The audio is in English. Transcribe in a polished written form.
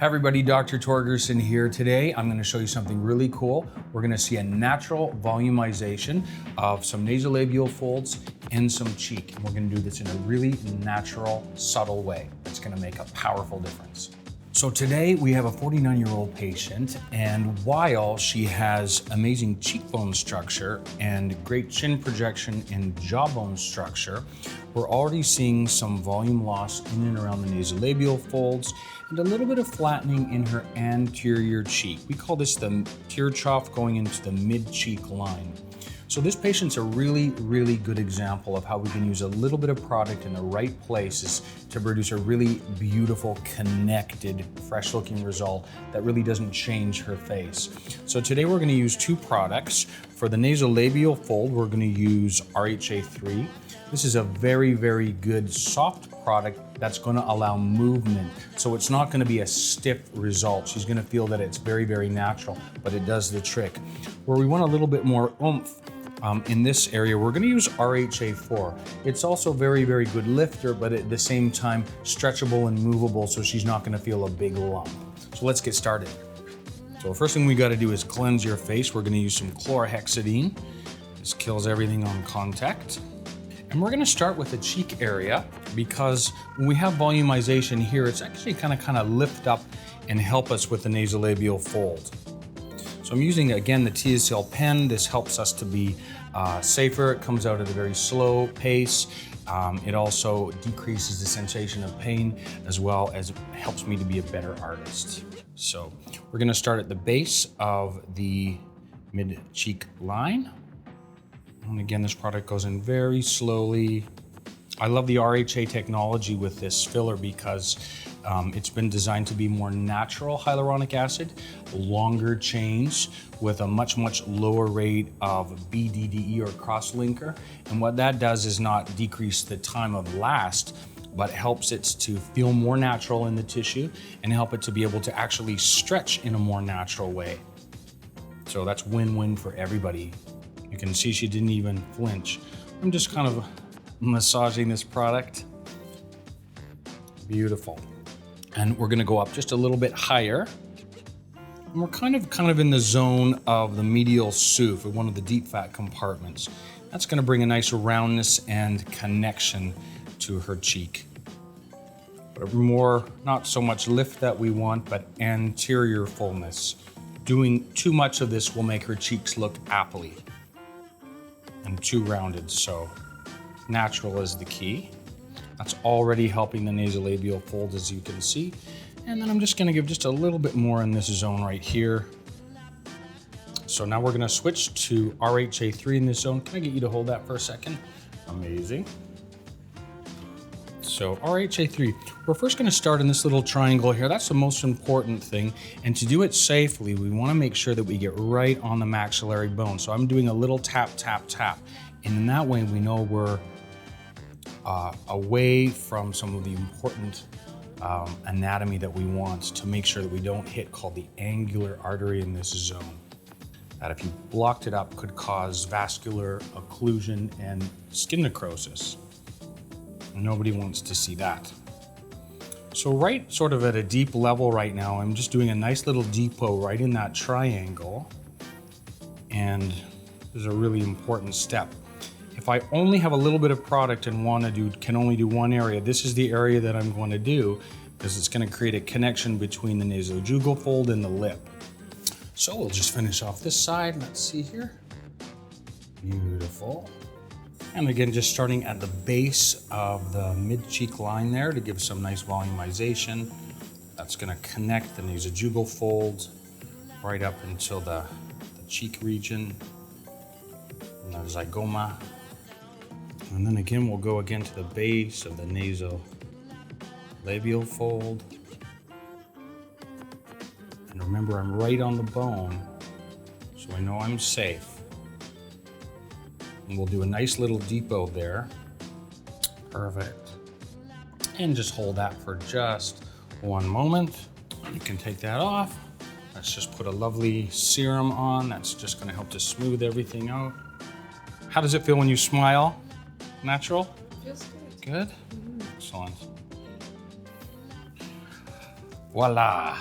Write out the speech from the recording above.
Hi everybody, Dr. Torgerson here. Today I'm going to show you something really cool. We're going to see a natural volumization of some nasolabial folds and some cheek. And we're going to do this in a really natural, subtle way that's going to make a powerful difference. So today we have a 49-year-old patient, and while she has amazing cheekbone structure and great chin projection and jawbone structure, we're already seeing some volume loss in and around the nasolabial folds and a little bit of flattening in her anterior cheek. We call this the tear trough going into the mid-cheek line. So this patient's a really, really good example of how we can use a little bit of product in the right places to produce a really beautiful, connected, fresh-looking result that really doesn't change her face. So today we're going to use two products. For the nasolabial fold, we're going to use RHA3. This is a very, very good soft product that's going to allow movement. So it's not going to be a stiff result. She's going to feel that it's very, very natural, but it does the trick. Where we want a little bit more oomph, in this area, we're going to use RHA4. It's also very, very good lifter, but at the same time, stretchable and movable, so she's not going to feel a big lump. So let's get started. So the first thing we got to do is cleanse your face. We're going to use some chlorhexidine. This kills everything on contact. And we're going to start with the cheek area, because when we have volumization here, it's actually kind of lift up and help us with the nasolabial fold. So I'm using, again, the TSL pen. This helps us to be safer. It comes out at a very slow pace. It also decreases the sensation of pain, as well as helps me to be a better artist. So we're gonna start at the base of the mid-cheek line. And again, this product goes in very slowly. I love the RHA technology with this filler because it's been designed to be more natural hyaluronic acid, longer chains with a much, much lower rate of BDDE or cross-linker. And what that does is not decrease the time of last, but helps it to feel more natural in the tissue and help it to be able to actually stretch in a more natural way. So that's win-win for everybody. You can see she didn't even flinch. I'm just kind of massaging this product. Beautiful. And we're gonna go up just a little bit higher. And we're kind of in the zone of the medial souf, one of the deep fat compartments. That's gonna bring a nice roundness and connection to her cheek. But more, not so much lift that we want, but anterior fullness. Doing too much of this will make her cheeks look appley and too rounded, so natural is the key. That's already helping the nasolabial fold, as you can see. And then I'm just gonna give just a little bit more in this zone right here. So now we're gonna switch to RHA3 in this zone. Can I get you to hold that for a second? Amazing. So RHA3, we're first gonna start in this little triangle here. That's the most important thing. And to do it safely, we wanna make sure that we get right on the maxillary bone. So I'm doing a little tap, tap, tap. And in that way, we know we're away from some of the important anatomy that we want to make sure that we don't hit, called the angular artery in this zone. That if you blocked it up could cause vascular occlusion and skin necrosis. Nobody wants to see that. So right sort of at a deep level right now, I'm just doing a nice little depot right in that triangle. And this is a really important step. If I only have a little bit of product and can only do one area, this is the area that I'm going to do, because it's going to create a connection between the nasojugal fold and the lip. So we'll just finish off this side. Let's see here. Beautiful. And again, just starting at the base of the mid-cheek line there to give some nice volumization. That's going to connect the nasojugal fold right up until the cheek region and the zygoma. And then again, we'll go again to the base of the nasolabial fold. And remember, I'm right on the bone, so I know I'm safe. And we'll do a nice little depot there. Perfect. And just hold that for just one moment. You can take that off. Let's just put a lovely serum on. That's just gonna help to smooth everything out. How does it feel when you smile? Natural? Feels good. Good? Excellent. Voila.